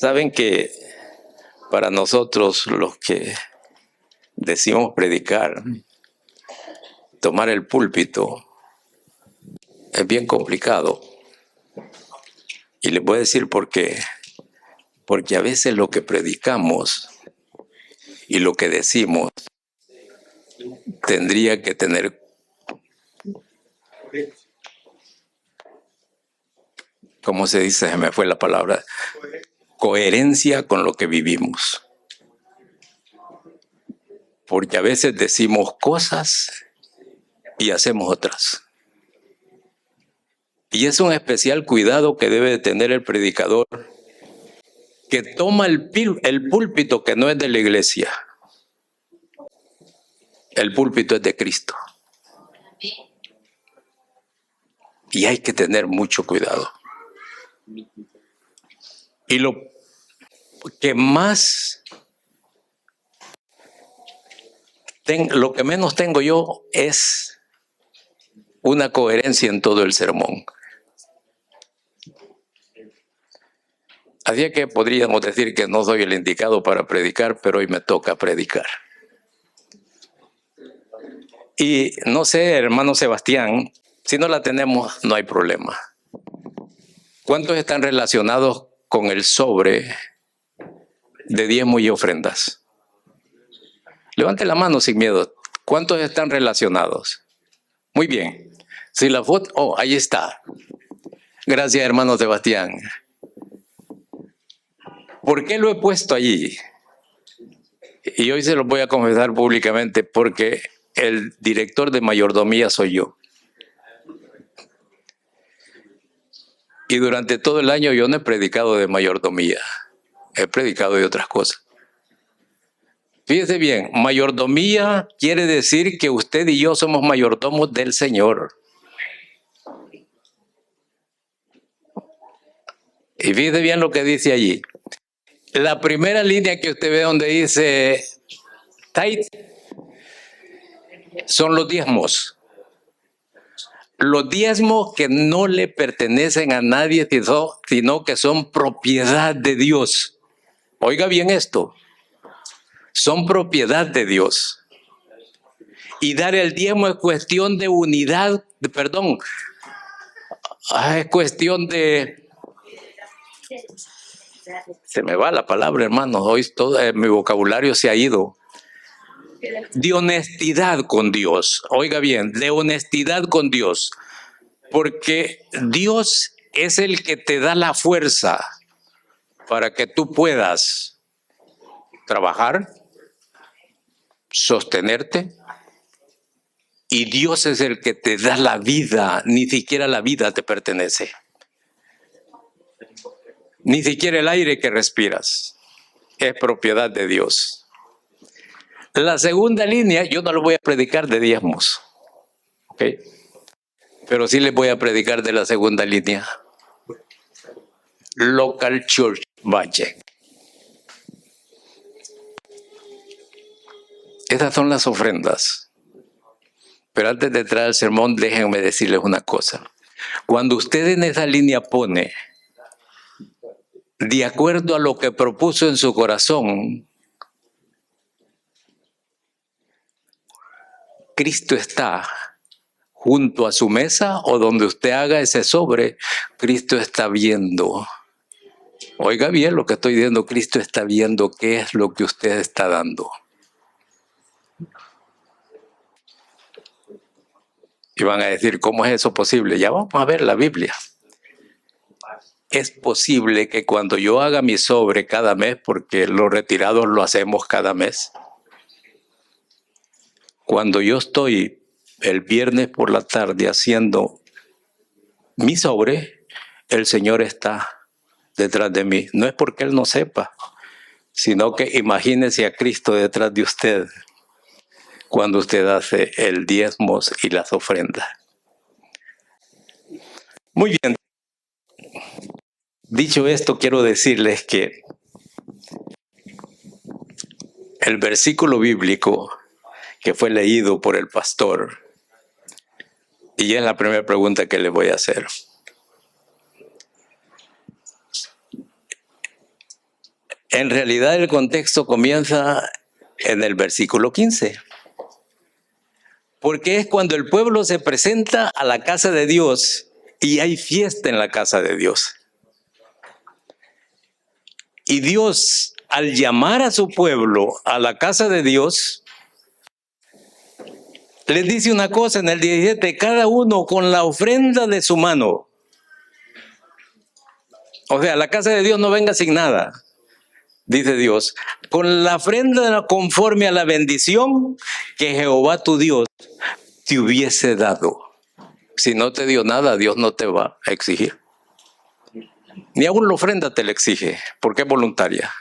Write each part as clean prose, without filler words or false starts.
Saben que para nosotros los que decimos predicar, tomar el púlpito es bien complicado. Y les voy a decir por qué. Porque a veces lo que predicamos y lo que decimos tendría que tener ¿cómo se dice? Se me fue la palabra. Coherencia con lo que vivimos. Porque a veces decimos cosas y hacemos otras. Y es un especial cuidado que debe de tener el predicador que toma el púlpito que no es de la iglesia. El púlpito es de Cristo. Y hay que tener mucho cuidado. Y lo que menos tengo yo es una coherencia en todo el sermón. Así que podríamos decir que no soy el indicado para predicar, pero hoy me toca predicar. Y no sé, hermano Sebastián, si no la tenemos, no hay problema. ¿Cuántos están relacionados con el sobre de diezmo y ofrendas? Levante la mano sin miedo. ¿Cuántos están relacionados? Muy bien. Si la foto, ahí está. Gracias, hermano Sebastián. ¿Por qué lo he puesto allí? Y hoy se lo voy a confesar públicamente porque el director de mayordomía soy yo. Y durante todo el año yo no he predicado de mayordomía. He predicado de otras cosas. Fíjese bien, mayordomía quiere decir que usted y yo somos mayordomos del Señor. Y fíjese bien lo que dice allí. La primera línea que usted ve donde dice tithe son los diezmos. Los diezmos que no le pertenecen a nadie, sino que son propiedad de Dios. Oiga bien esto. Son propiedad de Dios. Y dar el diezmo es cuestión de unidad, es cuestión de... Se me va la palabra, hermano. Hoy todo mi vocabulario se ha ido. De honestidad con Dios. Oiga bien, de honestidad con Dios. Porque Dios es el que te da la fuerza para que tú puedas trabajar, sostenerte. Y Dios es el que te da la vida. Ni siquiera la vida te pertenece. Ni siquiera el aire que respiras es propiedad de Dios. La segunda línea, yo no lo voy a predicar de diezmos, ¿ok? Pero sí les voy a predicar de la segunda línea. Local Church Budget. Esas son las ofrendas. Pero antes de entrar al sermón, déjenme decirles una cosa. Cuando usted en esa línea pone, de acuerdo a lo que propuso en su corazón, Cristo está junto a su mesa o donde usted haga ese sobre, Cristo está viendo. Oiga bien lo que estoy diciendo, Cristo está viendo qué es lo que usted está dando. Y van a decir, ¿cómo es eso posible? Ya vamos a ver la Biblia. Es posible que cuando yo haga mi sobre cada mes, porque los retirados lo hacemos cada mes, cuando yo estoy el viernes por la tarde haciendo mi sobre, el Señor está detrás de mí. No es porque Él no sepa, sino que imagínese a Cristo detrás de usted cuando usted hace el diezmos y las ofrendas. Muy bien. Dicho esto, quiero decirles que el versículo bíblico que fue leído por el pastor, y es la primera pregunta que le voy a hacer. En realidad el contexto comienza en el versículo 15. Porque es cuando el pueblo se presenta a la casa de Dios y hay fiesta en la casa de Dios. Y Dios, al llamar a su pueblo a la casa de Dios, les dice una cosa en el 17, cada uno con la ofrenda de su mano. O sea, la casa de Dios no venga sin nada, dice Dios, con la ofrenda conforme a la bendición que Jehová tu Dios te hubiese dado. Si no te dio nada, Dios no te va a exigir. Ni aún la ofrenda te la exige, porque es voluntaria.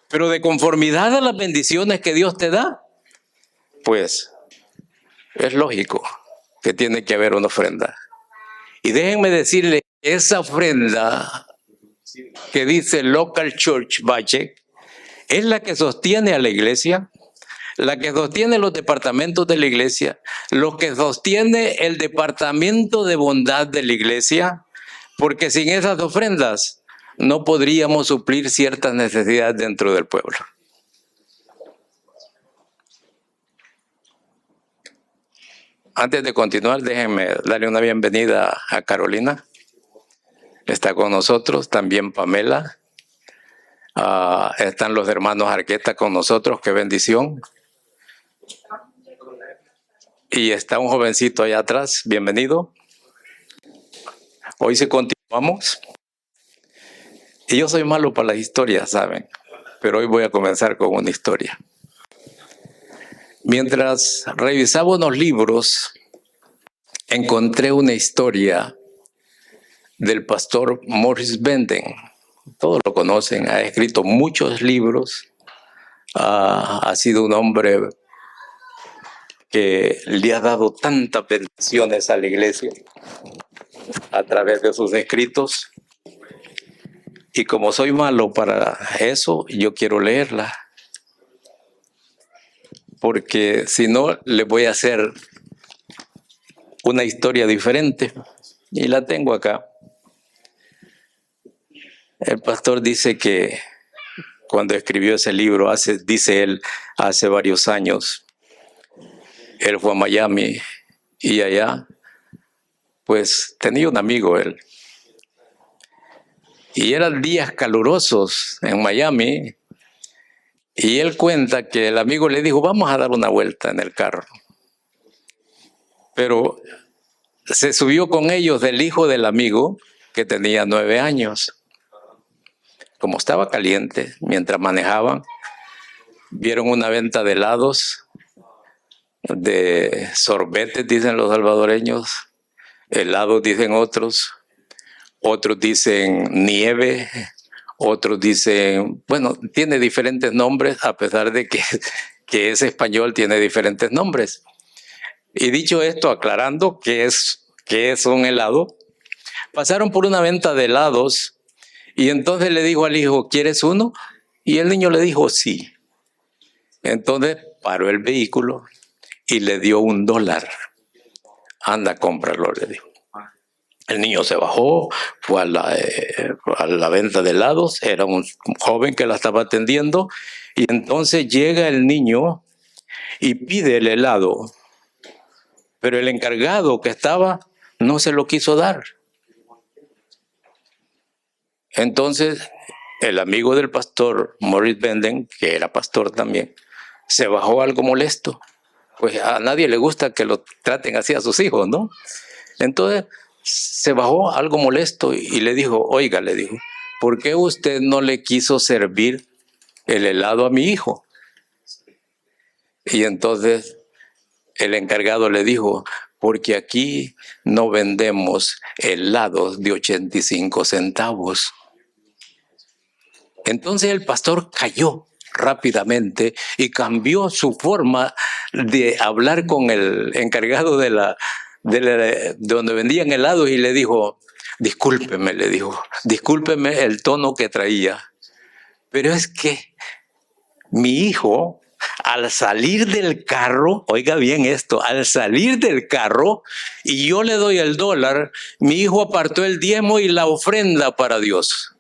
Pero de conformidad a las bendiciones que Dios te da, pues es lógico que tiene que haber una ofrenda. Y déjenme decirle, esa ofrenda que dice Local Church Budget es la que sostiene a la iglesia, la que sostiene los departamentos de la iglesia, lo que sostiene el departamento de bondad de la iglesia, porque sin esas ofrendas no podríamos suplir ciertas necesidades dentro del pueblo. Antes de continuar, déjenme darle una bienvenida a Carolina. Está con nosotros, también Pamela. Están los hermanos Arqueta con nosotros, qué bendición. Y está un jovencito allá atrás, bienvenido. Hoy sí continuamos. Y yo soy malo para las historias, ¿saben? Pero hoy voy a comenzar con una historia. Mientras revisaba unos libros, encontré una historia del pastor Morris Benden. Todos lo conocen, ha escrito muchos libros, ha sido un hombre que le ha dado tantas bendiciones a la iglesia a través de sus escritos. Y como soy malo para eso, yo quiero leerla. Porque si no, le voy a hacer una historia diferente. Y la tengo acá. El pastor dice que cuando escribió ese libro, dice él, hace varios años, él fue a Miami y allá, pues tenía un amigo él. Y eran días calurosos en Miami y él cuenta que el amigo le dijo, vamos a dar una vuelta en el carro. Pero se subió con ellos del hijo del amigo que tenía 9 años. Como estaba caliente, mientras manejaban, vieron una venta de helados, de sorbetes, dicen los salvadoreños, helados dicen otros dicen nieve, otros dicen, bueno, tiene diferentes nombres, a pesar de que es español, tiene diferentes nombres. Y dicho esto, aclarando que es un helado, pasaron por una venta de helados y entonces le dijo al hijo, ¿quieres uno? Y el niño le dijo, sí. Entonces paró el vehículo y le dio $1. Anda, cómpralo, le dijo. El niño se bajó, fue a la venta de helados, era un joven que la estaba atendiendo, y entonces llega el niño y pide el helado, pero el encargado que estaba no se lo quiso dar. Entonces el amigo del pastor Morris Benden, que era pastor también, se bajó algo molesto. Pues a nadie le gusta que lo traten así a sus hijos, ¿no? Entonces se bajó algo molesto y le dijo, oiga, le dijo, ¿por qué usted no le quiso servir el helado a mi hijo? Y entonces el encargado le dijo, porque aquí no vendemos helados de 85 centavos. Entonces el pastor cayó rápidamente y cambió su forma de hablar con el encargado de donde vendían helados y le dijo, discúlpeme, le dijo, discúlpeme el tono que traía, pero es que mi hijo, al salir del carro, oiga bien esto, al salir del carro y yo le doy el $1, mi hijo apartó el diezmo y la ofrenda para Dios.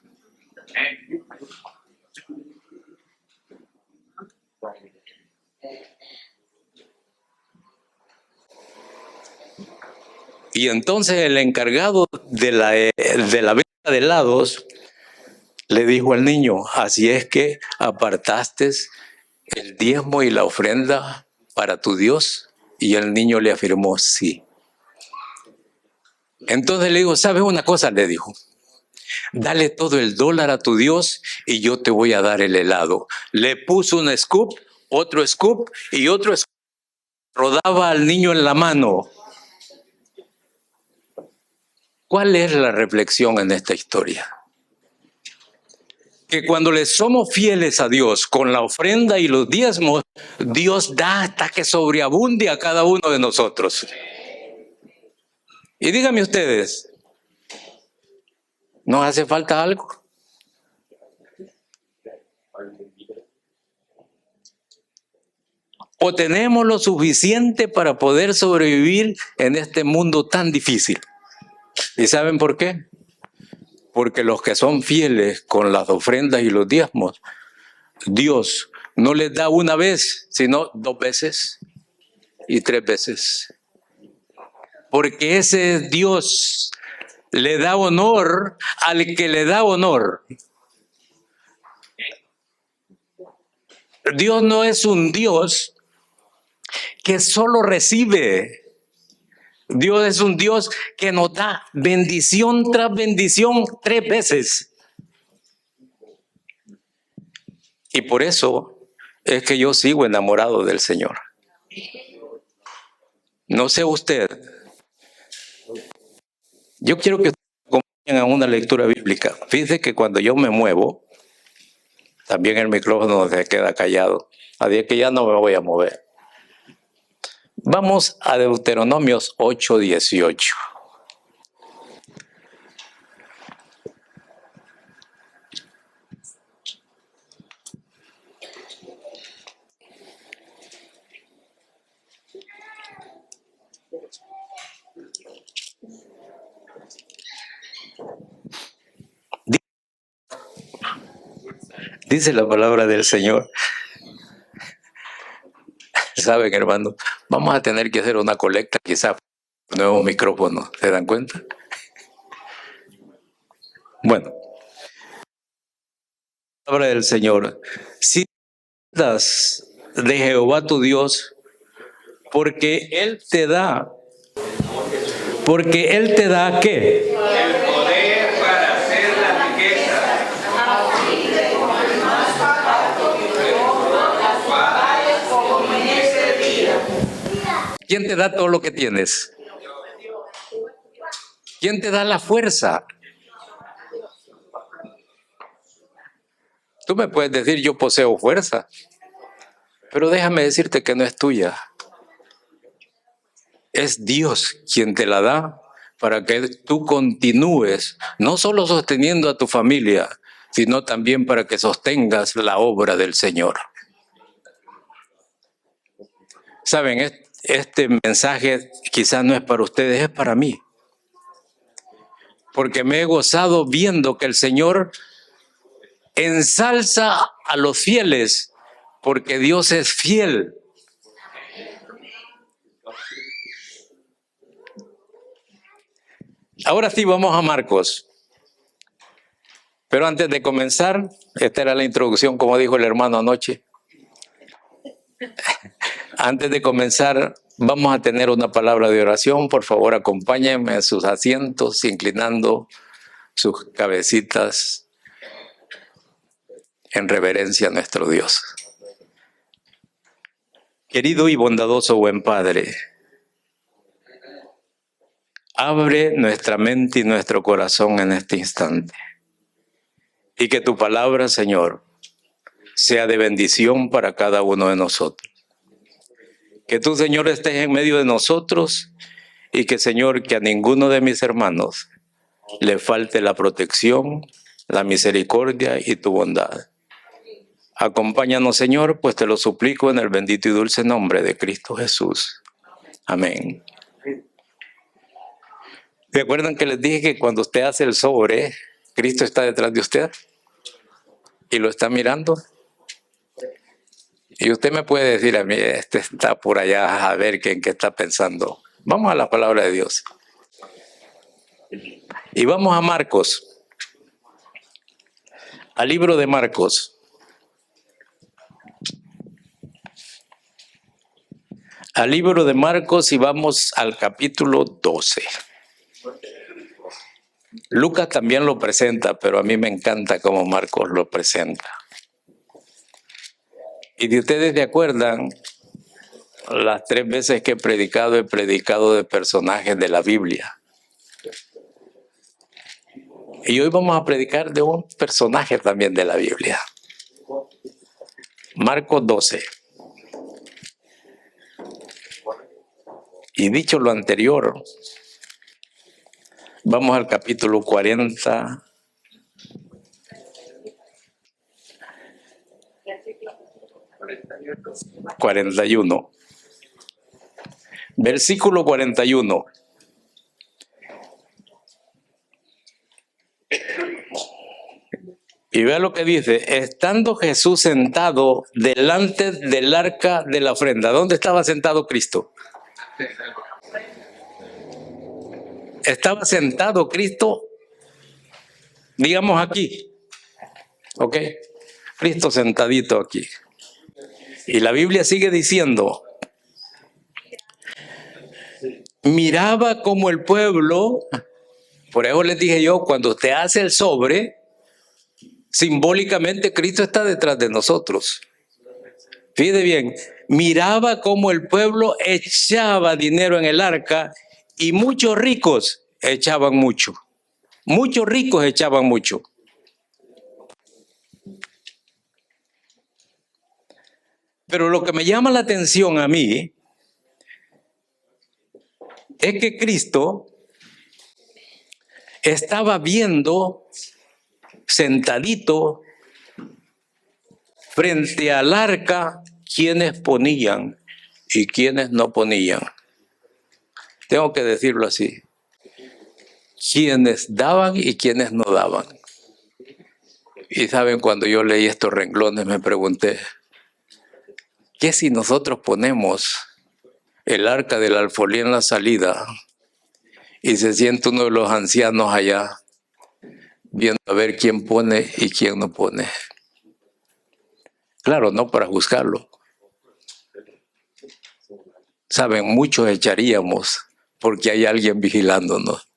Y entonces el encargado de la venta de helados le dijo al niño, así es que apartaste el diezmo y la ofrenda para tu Dios. Y el niño le afirmó, sí. Entonces le dijo, ¿sabes una cosa? Le dijo, dale todo el dólar a tu Dios y yo te voy a dar el helado. Le puso un scoop, otro scoop y otro scoop. Rodaba al niño en la mano. ¿Cuál es la reflexión en esta historia? Que cuando le somos fieles a Dios con la ofrenda y los diezmos, Dios da hasta que sobreabunde a cada uno de nosotros. Y díganme ustedes, ¿nos hace falta algo? ¿O tenemos lo suficiente para poder sobrevivir en este mundo tan difícil? ¿Y saben por qué? Porque los que son fieles con las ofrendas y los diezmos, Dios no les da una vez, sino 2 veces y 3 veces. Porque ese Dios le da honor al que le da honor. Dios no es un Dios que solo recibe. Dios es un Dios que nos da bendición tras bendición 3 veces. Y por eso es que yo sigo enamorado del Señor. No sé usted. Yo quiero que acompañen a una lectura bíblica. Fíjense que cuando yo me muevo, también el micrófono se queda callado. Así que ya no me voy a mover. Vamos a Deuteronomios 8:18. Dice la palabra del Señor. Saben, hermano, vamos a tener que hacer una colecta, quizás nuevos micrófonos. ¿Se dan cuenta? Bueno, la palabra del Señor. Si das de Jehová tu Dios, porque Él te da, ¿qué? El poder para hacer la riqueza. ¿Quién te da todo lo que tienes? ¿Quién te da la fuerza? Tú me puedes decir, yo poseo fuerza, pero déjame decirte que no es tuya. Es Dios quien te la da para que tú continúes, no solo sosteniendo a tu familia, sino también para que sostengas la obra del Señor. Saben, este mensaje quizás no es para ustedes, es para mí. Porque me he gozado viendo que el Señor ensalza a los fieles, porque Dios es fiel. Ahora sí, vamos a Marcos. Pero antes de comenzar, esta era la introducción, como dijo el hermano anoche. Antes de comenzar, vamos a tener una palabra de oración. Por favor, acompáñenme en sus asientos, inclinando sus cabecitas en reverencia a nuestro Dios. Querido y bondadoso buen Padre, abre nuestra mente y nuestro corazón en este instante. Y que tu palabra, Señor, sea de bendición para cada uno de nosotros. Que tú, Señor, estés en medio de nosotros y que, Señor, que a ninguno de mis hermanos le falte la protección, la misericordia y tu bondad. Acompáñanos, Señor, pues te lo suplico en el bendito y dulce nombre de Cristo Jesús. Amén. ¿Recuerdan que les dije que cuando usted hace el sobre, Cristo está detrás de usted y lo está mirando? Y usted me puede decir a mí, este está por allá a ver en qué está pensando. Vamos a la palabra de Dios. Y vamos a Marcos, al libro de Marcos. Al libro de Marcos y vamos al capítulo 12. Lucas también lo presenta, pero a mí me encanta cómo Marcos lo presenta. Y de ustedes se acuerdan, las 3 veces que he predicado de personajes de la Biblia. Y hoy vamos a predicar de un personaje también de la Biblia. Marcos 12. Y dicho lo anterior, vamos al capítulo 40. Versículo 41. Y vea lo que dice: estando Jesús sentado delante del arca de la ofrenda. ¿Dónde estaba sentado Cristo? Estaba sentado Cristo, digamos aquí. ¿Ok? Cristo sentadito aquí. Y la Biblia sigue diciendo: miraba como el pueblo, por eso les dije yo, cuando usted hace el sobre, simbólicamente Cristo está detrás de nosotros. Fíjate bien, miraba como el pueblo echaba dinero en el arca y muchos ricos echaban mucho. Muchos ricos echaban mucho. Pero lo que me llama la atención a mí es que Cristo estaba viendo sentadito frente al arca quienes ponían y quienes no ponían. Tengo que decirlo así. Quienes daban y quienes no daban. Y saben, cuando yo leí estos renglones me pregunté, ¿qué si nosotros ponemos el arca del alfolí en la salida y se siente uno de los ancianos allá viendo a ver quién pone y quién no pone? Claro, no para juzgarlo. Saben, muchos echaríamos porque hay alguien vigilándonos.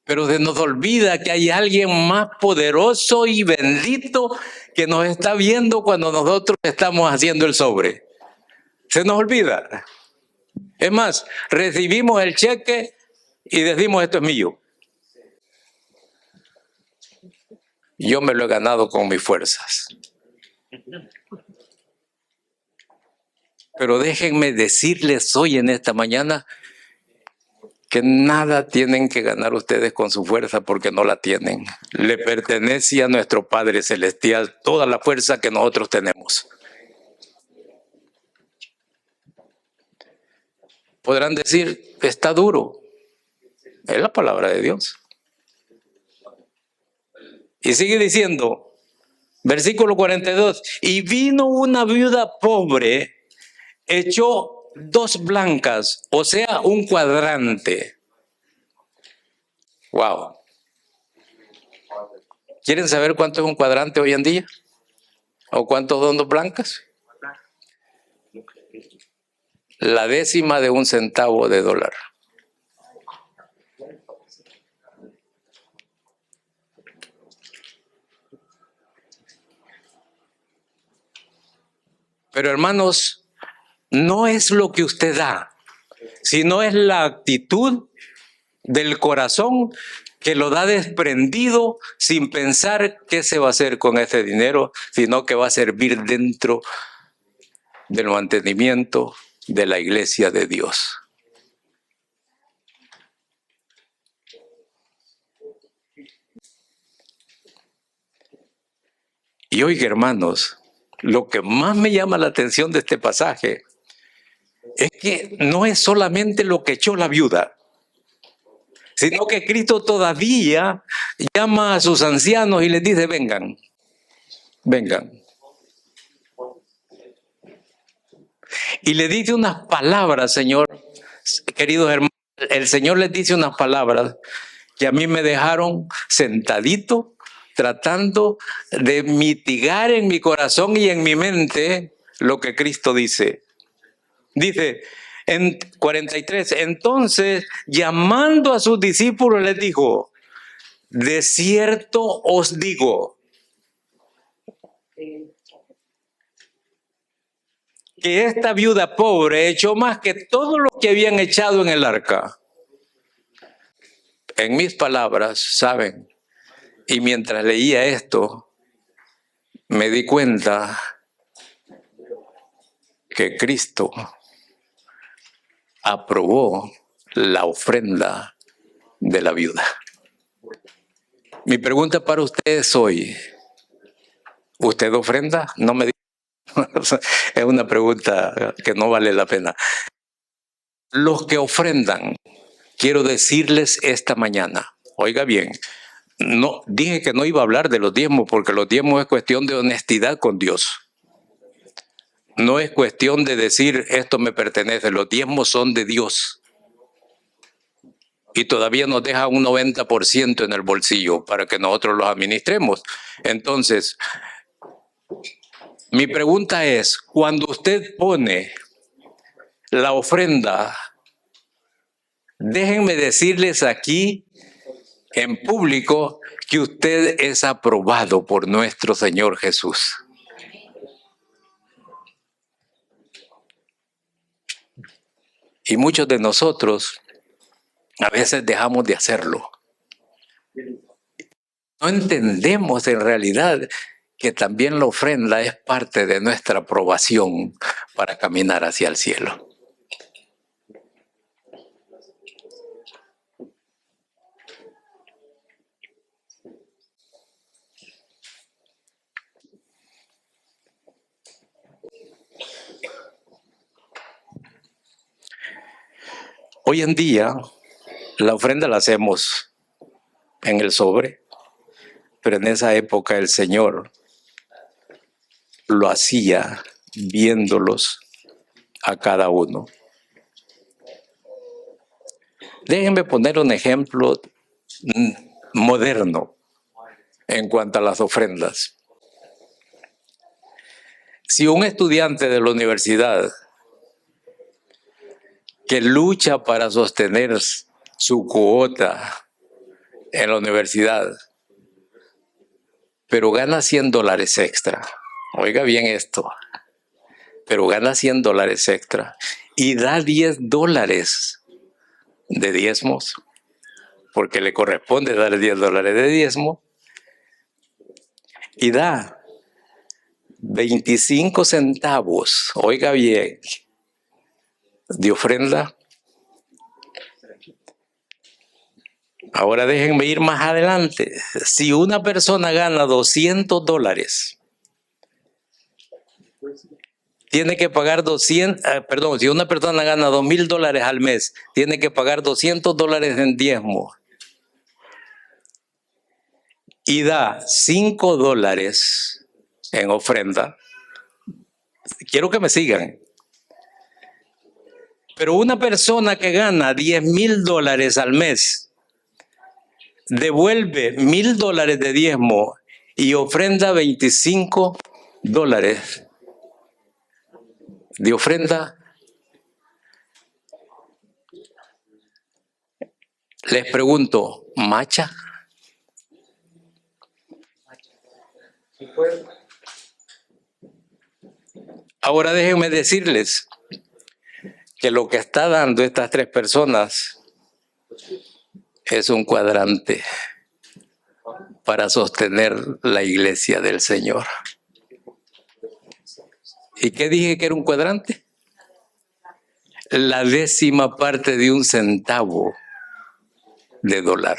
Pero se nos olvida que hay alguien más poderoso y bendito que nos está viendo cuando nosotros estamos haciendo el sobre. Se nos olvida. Es más, recibimos el cheque y decimos: esto es mío. Yo me lo he ganado con mis fuerzas. Pero déjenme decirles hoy en esta mañana que nada tienen que ganar ustedes con su fuerza, porque no la tienen. Le pertenece a nuestro Padre Celestial toda la fuerza que nosotros tenemos. Podrán decir: está duro. Es la palabra de Dios. Y sigue diciendo, versículo 42, y vino una viuda pobre, echó 2 blancas, o sea, un cuadrante. Wow. ¿Quieren saber cuánto es un cuadrante hoy en día? ¿O cuántos son 2 blancas? La décima de un centavo de dólar. Pero hermanos, no es lo que usted da, sino es la actitud del corazón que lo da desprendido sin pensar qué se va a hacer con ese dinero, sino que va a servir dentro del mantenimiento de la iglesia de Dios. Y oiga, hermanos, lo que más me llama la atención de este pasaje es que no es solamente lo que echó la viuda, sino que Cristo todavía llama a sus ancianos y les dice: vengan, vengan. Y le dice unas palabras, Señor, queridos hermanos, el Señor les dice unas palabras que a mí me dejaron sentadito, tratando de mitigar en mi corazón y en mi mente lo que Cristo dice. Dice en 43, entonces llamando a sus discípulos les dijo, de cierto os digo, que esta viuda pobre echó más que todo lo que habían echado en el arca. En mis palabras, ¿saben? Y mientras leía esto, me di cuenta que Cristo aprobó la ofrenda de la viuda. Mi pregunta para ustedes hoy, ¿usted ofrenda? No me diga. Es una pregunta que no vale la pena. Los que ofrendan, quiero decirles esta mañana, oiga bien, no dije que no iba a hablar de los diezmos porque los diezmos es cuestión de honestidad con Dios. No es cuestión de decir esto me pertenece, los diezmos son de Dios. Y todavía nos deja un 90% en el bolsillo para que nosotros los administremos. Entonces, mi pregunta es, cuando usted pone la ofrenda, déjenme decirles aquí en público que usted es aprobado por nuestro Señor Jesús. Y muchos de nosotros a veces dejamos de hacerlo. No entendemos en realidad que también la ofrenda es parte de nuestra aprobación para caminar hacia el cielo. Hoy en día, la ofrenda la hacemos en el sobre, pero en esa época el Señor lo hacía viéndolos a cada uno. Déjenme poner un ejemplo moderno en cuanto a las ofrendas. Si un estudiante de la universidad que lucha para sostener su cuota en la universidad, pero gana $100 extra, oiga bien esto, pero gana $100 extra y da $10 de diezmos, porque le corresponde dar $10 de diezmo, y da 25 centavos, oiga bien, de ofrenda. Ahora déjenme ir más adelante. Si una persona gana $200, tiene que pagar si una persona gana $2,000 al mes, tiene que pagar $200 en diezmo y da $5 en ofrenda. Quiero que me sigan. Pero una persona que gana $10,000 al mes devuelve $1,000 de diezmo y ofrenda $25 de ofrenda. Les pregunto, ¿macha? Ahora déjenme decirles que lo que está dando estas tres personas es un cuadrante para sostener la iglesia del Señor. ¿Y qué dije que era un cuadrante? La 10ª parte de un centavo de dólar.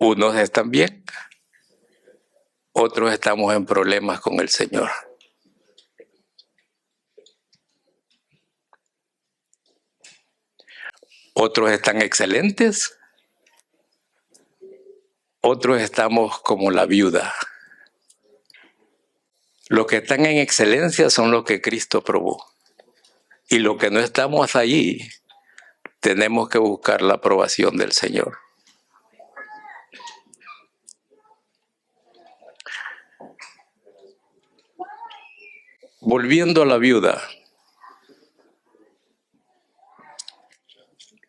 Unos están bien, otros estamos en problemas con el Señor. Otros están excelentes, otros estamos como la viuda, Los que están en excelencia son los que Cristo probó. Y los que no estamos allí, tenemos que buscar la aprobación del Señor. Volviendo a la viuda.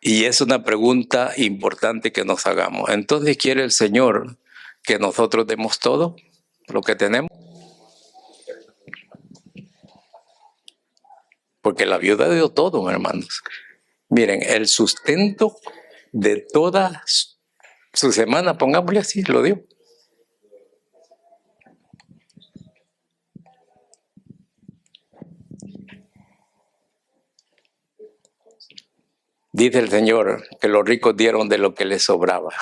Y es una pregunta importante que nos hagamos. Entonces, ¿quiere el Señor que nosotros demos todo lo que tenemos? Porque la viuda dio todo, hermanos. Miren, el sustento de toda su semana, pongámosle así, lo dio. Dice el Señor que los ricos dieron de lo que les sobraba.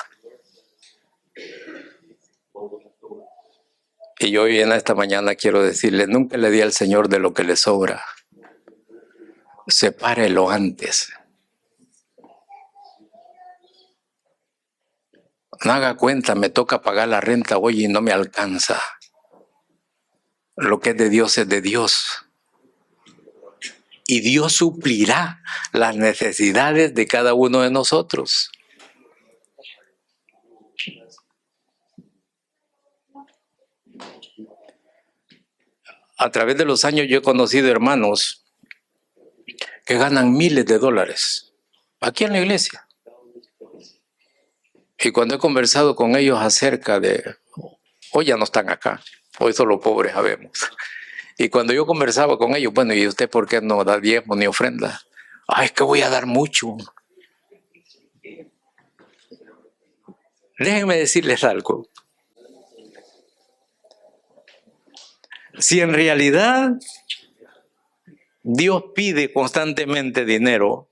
Y yo hoy en esta mañana quiero decirle, nunca le di al Señor de lo que le sobra. Sepárelo antes. No haga cuenta, me toca pagar la renta hoy y no me alcanza. Lo que es de Dios es de Dios. Y Dios suplirá las necesidades de cada uno de nosotros. A través de los años yo he conocido hermanos que ganan miles de dólares aquí en la iglesia. Y cuando he conversado con ellos acerca de, hoy ya no están acá, hoy solo pobres sabemos. Y cuando yo conversaba con ellos, bueno, ¿y usted por qué no da diezmo ni ofrenda? Ay, es que voy a dar mucho. Déjenme decirles algo. Si en realidad Dios pide constantemente dinero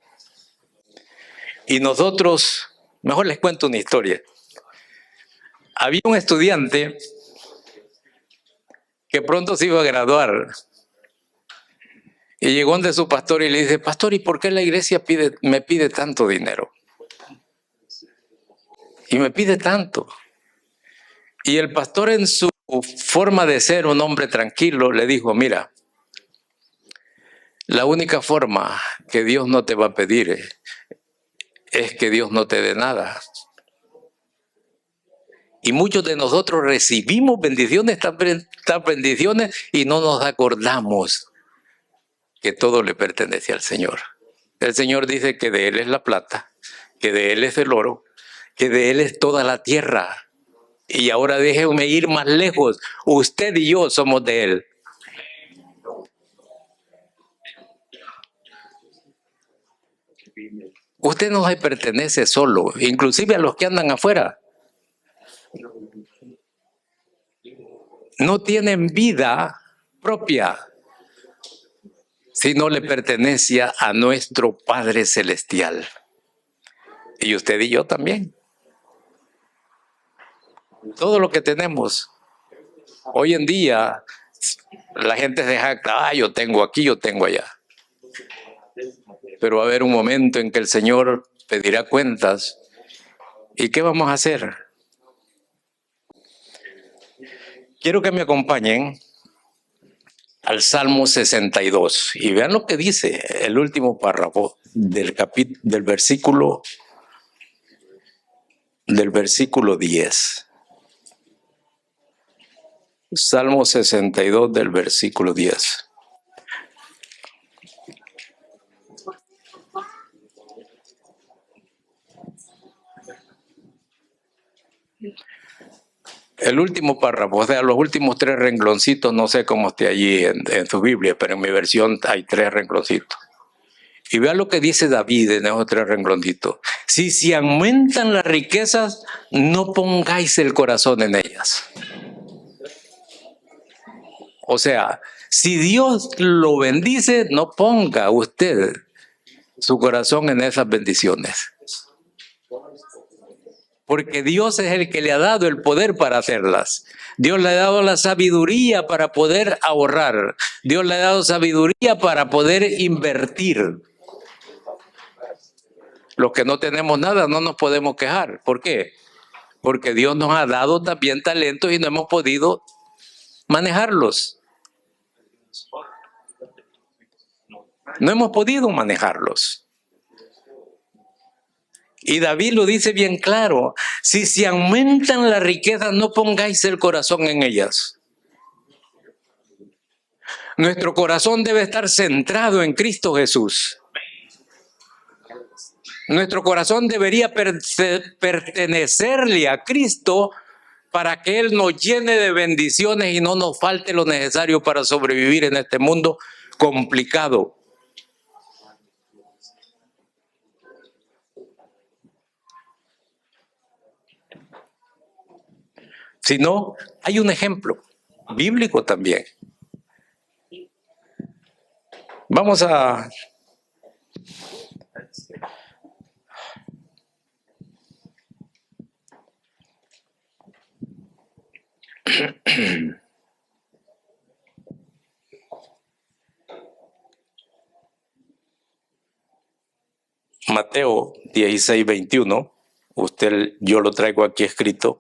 y nosotros, mejor les cuento una historia. Había un estudiante que pronto se iba a graduar y llegó donde su pastor y le dice, pastor, ¿y por qué la iglesia me pide tanto dinero? Y me pide tanto. Y el pastor, en su forma de ser un hombre tranquilo, le dijo, mira, la única forma que Dios no te va a pedir es que Dios no te dé nada. Y muchos de nosotros recibimos bendiciones, estas bendiciones, y no nos acordamos que todo le pertenece al Señor. El Señor dice que de Él es la plata, que de Él es el oro, que de Él es toda la tierra. Y ahora déjenme ir más lejos. Usted y yo somos de Él. Usted no le pertenece solo, inclusive a los que andan afuera. No tienen vida propia, sino le pertenece a nuestro Padre Celestial. Y usted y yo también. Todo lo que tenemos. Hoy en día, la gente se jacta, yo tengo aquí, yo tengo allá. Pero va a haber un momento en que el Señor pedirá cuentas. ¿Y qué vamos a hacer? Quiero que me acompañen al Salmo 62 y vean lo que dice el último párrafo del versículo 10. Salmo 62 del versículo 10. El último párrafo, o sea, los últimos 3 rengloncitos, no sé cómo esté allí en su Biblia, pero en mi versión hay 3 rengloncitos. Y vean lo que dice David en esos 3 rengloncitos. Si se aumentan las riquezas, no pongáis el corazón en ellas. O sea, si Dios lo bendice, no ponga usted su corazón en esas bendiciones. Porque Dios es el que le ha dado el poder para hacerlas. Dios le ha dado la sabiduría para poder ahorrar. Dios le ha dado sabiduría para poder invertir. Los que no tenemos nada no nos podemos quejar. ¿Por qué? Porque Dios nos ha dado también talentos y no hemos podido manejarlos. No hemos podido manejarlos. Y David lo dice bien claro, si se aumentan las riquezas, no pongáis el corazón en ellas. Nuestro corazón debe estar centrado en Cristo Jesús. Nuestro corazón debería pertenecerle a Cristo para que Él nos llene de bendiciones y no nos falte lo necesario para sobrevivir en este mundo complicado. Si no, hay un ejemplo bíblico también. Vamos a... Mateo 16, 21. Yo lo traigo aquí escrito.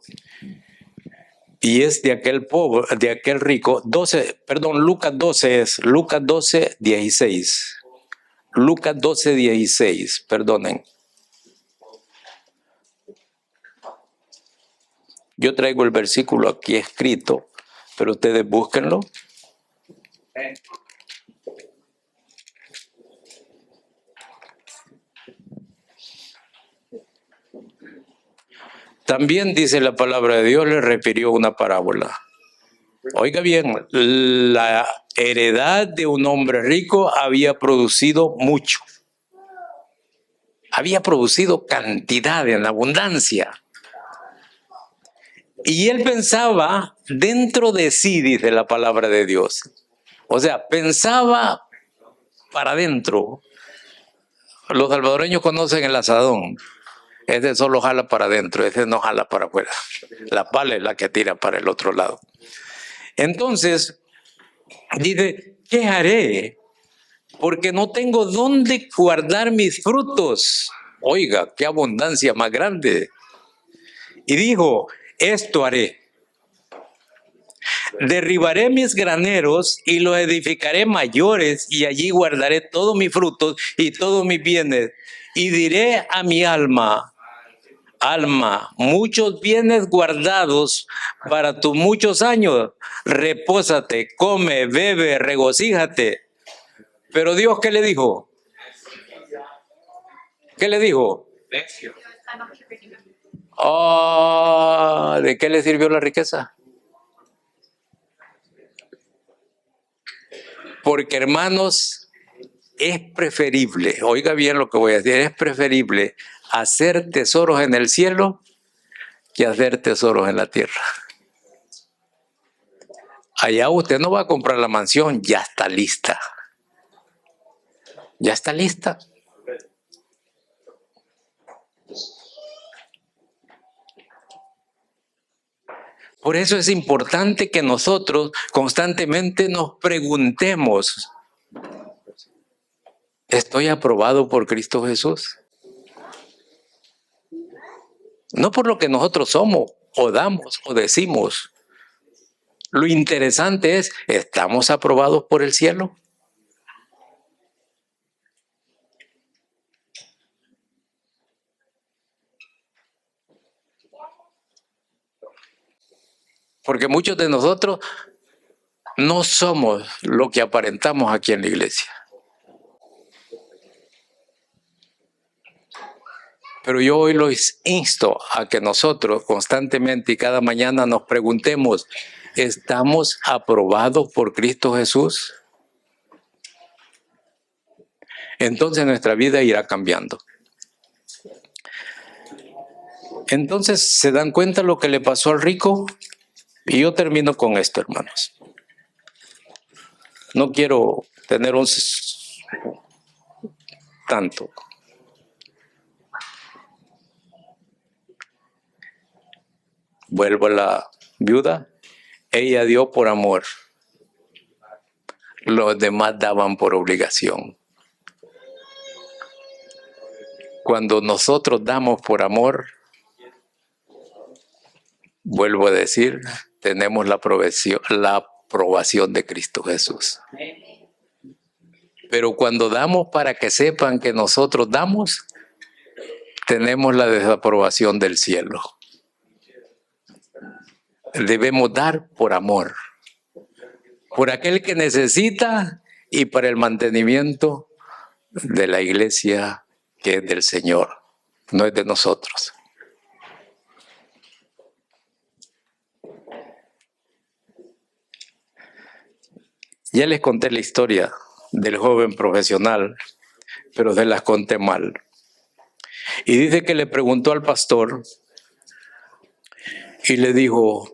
Y es de aquel pobre, de aquel rico, Lucas 12 es, Lucas 12, 16. Lucas 12, 16, perdonen. Yo traigo el versículo aquí escrito, pero ustedes búsquenlo. También dice la palabra de Dios, le refirió una parábola. Oiga bien, la heredad de un hombre rico había producido mucho. Había producido cantidad en abundancia. Y él pensaba dentro de sí, dice la palabra de Dios. O sea, pensaba para adentro. Los salvadoreños conocen el asadón. Ese solo jala para adentro, ese no jala para afuera. La pala es la que tira para el otro lado. Entonces, dice, ¿qué haré? Porque no tengo dónde guardar mis frutos. Oiga, qué abundancia más grande. Y dijo, esto haré. Derribaré mis graneros y los edificaré mayores y allí guardaré todos mis frutos y todos mis bienes. Y diré a mi alma, alma, muchos bienes guardados para tus muchos años. Repósate, come, bebe, regocíjate. Pero Dios, ¿qué le dijo? ¿Qué le dijo? ¿De qué le sirvió la riqueza? Porque, hermanos, es preferible, oiga bien lo que voy a decir, es preferible hacer tesoros en el cielo que hacer tesoros en la tierra. Allá usted no va a comprar la mansión, ya está lista. Ya está lista. Por eso es importante que nosotros constantemente nos preguntemos, ¿estoy aprobado por Cristo Jesús? No por lo que nosotros somos, o damos, o decimos. Lo interesante es, ¿estamos aprobados por el cielo? Porque muchos de nosotros no somos lo que aparentamos aquí en la iglesia. Pero yo hoy los insto a que nosotros constantemente y cada mañana nos preguntemos, ¿estamos aprobados por Cristo Jesús? Entonces nuestra vida irá cambiando. Entonces, ¿se dan cuenta lo que le pasó al rico? Y yo termino con esto, hermanos. No quiero tener tanto. Vuelvo a la viuda. Ella dio por amor. Los demás daban por obligación. Cuando nosotros damos por amor, vuelvo a decir, tenemos la desaprobación de Cristo Jesús. Pero cuando damos para que sepan que nosotros damos, tenemos la desaprobación del cielo. Debemos dar por amor, por aquel que necesita y para el mantenimiento de la iglesia que es del Señor, no es de nosotros. Ya les conté la historia del joven profesional, pero se las conté mal. Y dice que le preguntó al pastor y le dijo,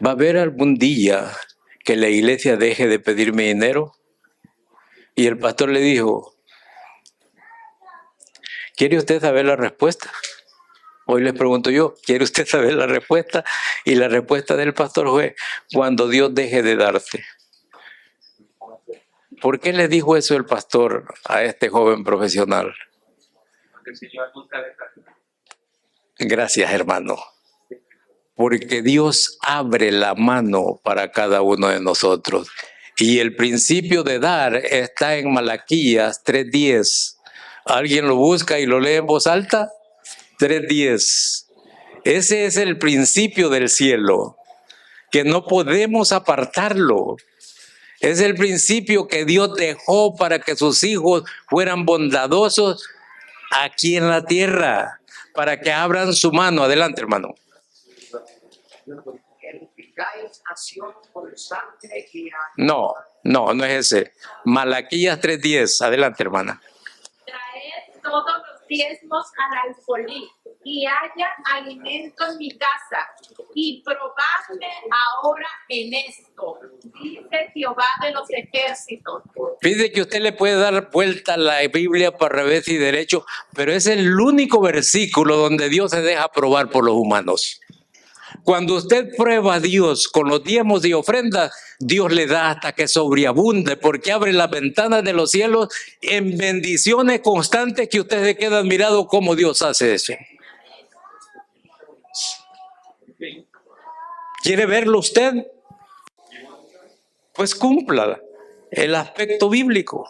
¿va a haber algún día que la iglesia deje de pedirme dinero? Y el pastor le dijo, ¿quiere usted saber la respuesta? Hoy les pregunto yo, ¿quiere usted saber la respuesta? Y la respuesta del pastor fue, cuando Dios deje de darte. ¿Por qué le dijo eso el pastor a este joven profesional? Porque el Señor nunca deja. Gracias, hermano. Porque Dios abre la mano para cada uno de nosotros. Y el principio de dar está en Malaquías 3:10. ¿Alguien lo busca y lo lee en voz alta? 3:10. Ese es el principio del cielo, que no podemos apartarlo. Es el principio que Dios dejó para que sus hijos fueran bondadosos aquí en la tierra, para que abran su mano. Adelante, hermano. No es ese. Malaquías 3:10. Adelante, hermana. Traed todos los diezmos al alfolí y haya alimento en mi casa, y probadme ahora en esto, dice Jehová de los ejércitos. Pide que usted le puede dar vuelta a la Biblia para revés y derecho, pero es el único versículo donde Dios se deja probar por los humanos. Cuando usted prueba a Dios con los diezmos y ofrendas, Dios le da hasta que sobreabunde, porque abre las ventanas de los cielos en bendiciones constantes que usted se queda admirado cómo Dios hace eso. ¿Quiere verlo usted? Pues cumpla el aspecto bíblico.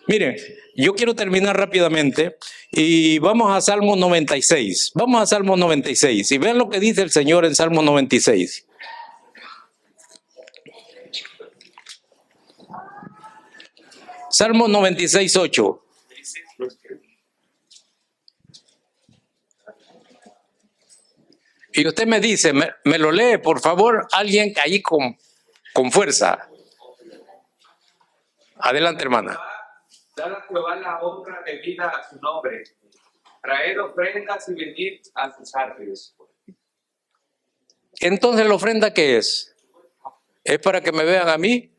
Miren, yo quiero terminar rápidamente y vamos a Salmo 96. Vamos a Salmo 96 y vean lo que dice el Señor en Salmo 96. Salmo 96:8. Y usted me dice, me lo lee, por favor, alguien ahí con fuerza. Adelante, hermana. Dad a Jehová la honra debida a su nombre. Traed ofrendas y venid a sus atrios. Entonces, ¿la ofrenda qué es? ¿Es para que me vean a mí?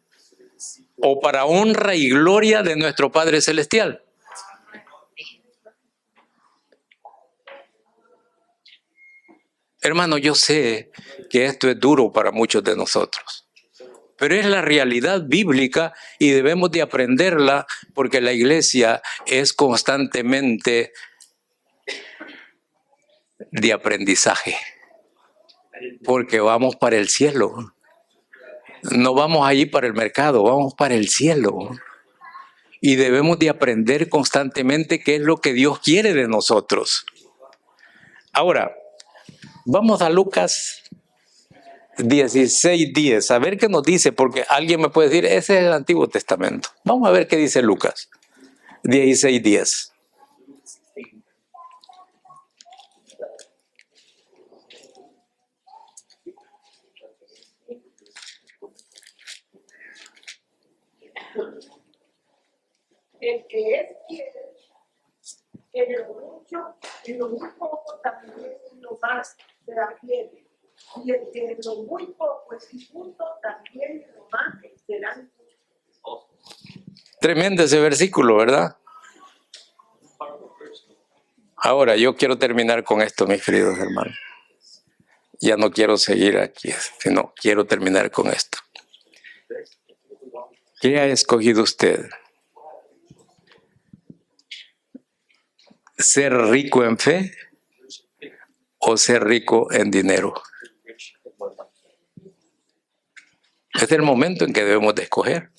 ¿O para honra y gloria de nuestro Padre Celestial? Hermano, yo sé que esto es duro para muchos de nosotros, pero es la realidad bíblica y debemos de aprenderla porque la iglesia es constantemente de aprendizaje, porque vamos para el cielo. No vamos allí para el mercado, vamos para el cielo. Y debemos de aprender constantemente qué es lo que Dios quiere de nosotros. Ahora, vamos a Lucas 16:10, a ver qué nos dice, porque alguien me puede decir, ese es el Antiguo Testamento. Vamos a ver qué dice Lucas 16:10. El que es fiel en lo mucho, en lo muy poco también en lo más será fiel. Y el que en lo muy poco es injusto, también en lo más será injusto. Tremendo ese versículo, ¿verdad? Ahora, yo quiero terminar con esto, mis queridos hermanos. Ya no quiero seguir aquí, sino quiero terminar con esto. ¿Qué ha escogido usted? ¿Ser rico en fe o ser rico en dinero? Es el momento en que debemos de escoger.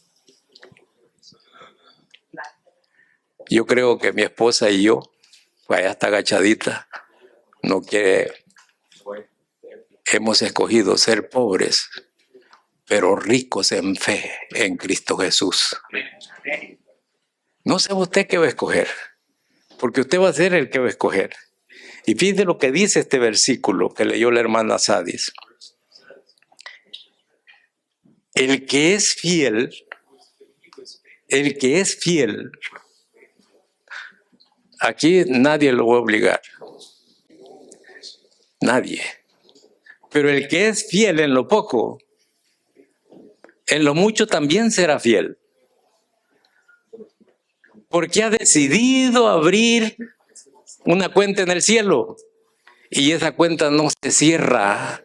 Yo creo que mi esposa y yo, pues ella está agachadita, no quiere, hemos escogido ser pobres, pero ricos en fe en Cristo Jesús. No sabe usted qué va a escoger, porque usted va a ser el que va a escoger. Y fíjese lo que dice este versículo que leyó la hermana Sadis. El que es fiel, aquí nadie lo va a obligar. Nadie. Pero el que es fiel en lo poco, en lo mucho también será fiel. Porque ha decidido abrir una cuenta en el cielo. Y esa cuenta no se cierra.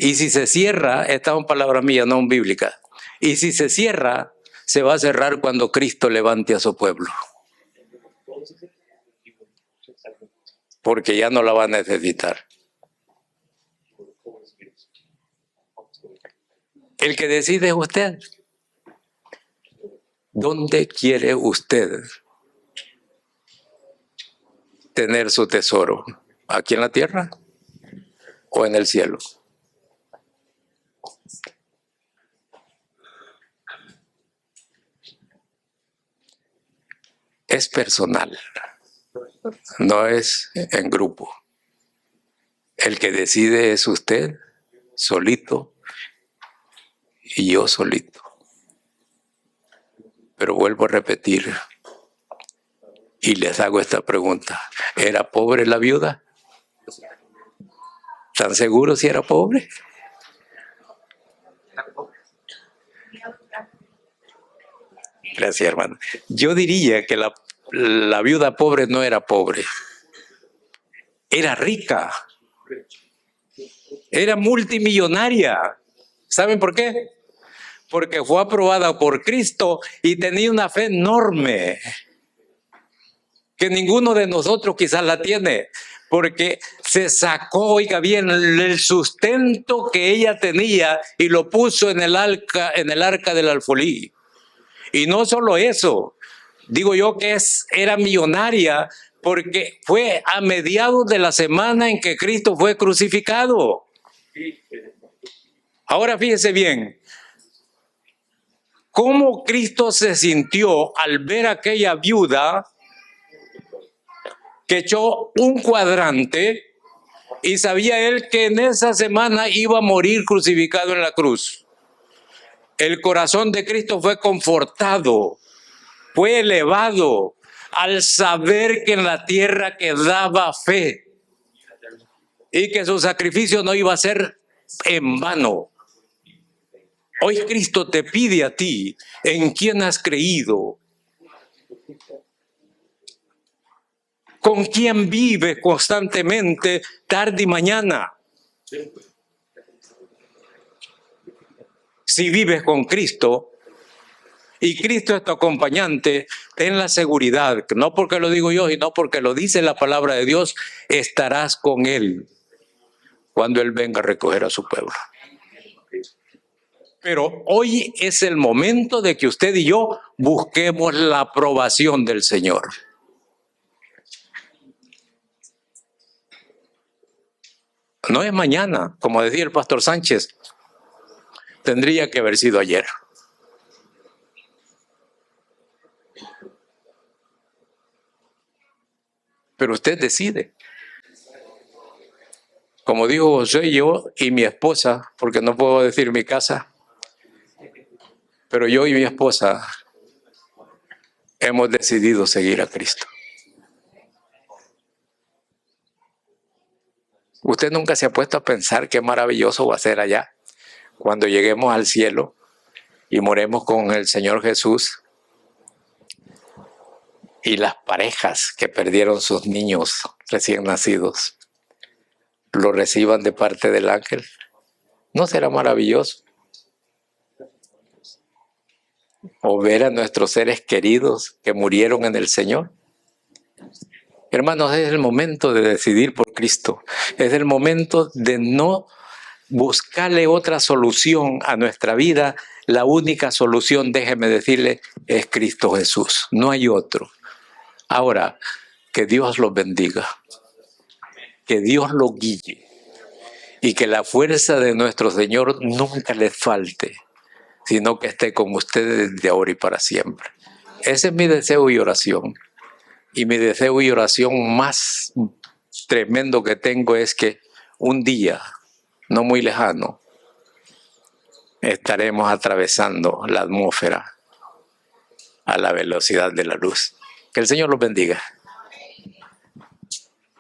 Y si se cierra, esta es una palabra mía, no bíblica. Y si se cierra, se va a cerrar cuando Cristo levante a su pueblo. Porque ya no la va a necesitar. El que decide es usted. ¿Dónde quiere usted tener su tesoro? ¿Aquí en la tierra o en el cielo? Es personal, no es en grupo. El que decide es usted, solito, y yo solito. Pero vuelvo a repetir, y les hago esta pregunta. ¿Era pobre la viuda? ¿Están seguros si era pobre? Gracias, hermano. Yo diría que la viuda pobre no era pobre. Era rica. Era multimillonaria. ¿Saben por qué? Porque fue aprobada por Cristo y tenía una fe enorme que ninguno de nosotros quizás la tiene, porque se sacó, oiga bien, el sustento que ella tenía y lo puso en el arca del alfolí. Y no solo eso, digo yo que era millonaria porque fue a mediados de la semana en que Cristo fue crucificado. Ahora fíjese bien, cómo Cristo se sintió al ver a aquella viuda que echó un cuadrante y sabía él que en esa semana iba a morir crucificado en la cruz. El corazón de Cristo fue confortado, fue elevado al saber que en la tierra quedaba fe y que su sacrificio no iba a ser en vano. Hoy Cristo te pide a ti, ¿en quién has creído? ¿Con quién vives constantemente, tarde y mañana? Si vives con Cristo y Cristo es tu acompañante, ten la seguridad, que no porque lo digo yo, sino porque lo dice la palabra de Dios, estarás con Él cuando Él venga a recoger a su pueblo. Pero hoy es el momento de que usted y yo busquemos la aprobación del Señor. No es mañana, como decía el pastor Sánchez, tendría que haber sido ayer. Pero usted decide. Como dijo José, yo y mi esposa, porque no puedo decir mi casa, pero yo y mi esposa hemos decidido seguir a Cristo. Usted nunca se ha puesto a pensar qué maravilloso va a ser allá cuando lleguemos al cielo y moremos con el Señor Jesús y las parejas que perdieron sus niños recién nacidos lo reciban de parte del ángel. ¿No será maravilloso? O ver a nuestros seres queridos que murieron en el Señor. Hermanos, es el momento de decidir por Cristo. Es el momento de no buscarle otra solución a nuestra vida, la única solución, déjeme decirle, es Cristo Jesús. No hay otro. Ahora, que Dios los bendiga, que Dios los guíe y que la fuerza de nuestro Señor nunca les falte, sino que esté con ustedes desde ahora y para siempre. Ese es mi deseo y oración. Y mi deseo y oración más tremendo que tengo es que un día, no muy lejano, estaremos atravesando la atmósfera a la velocidad de la luz. Que el Señor los bendiga.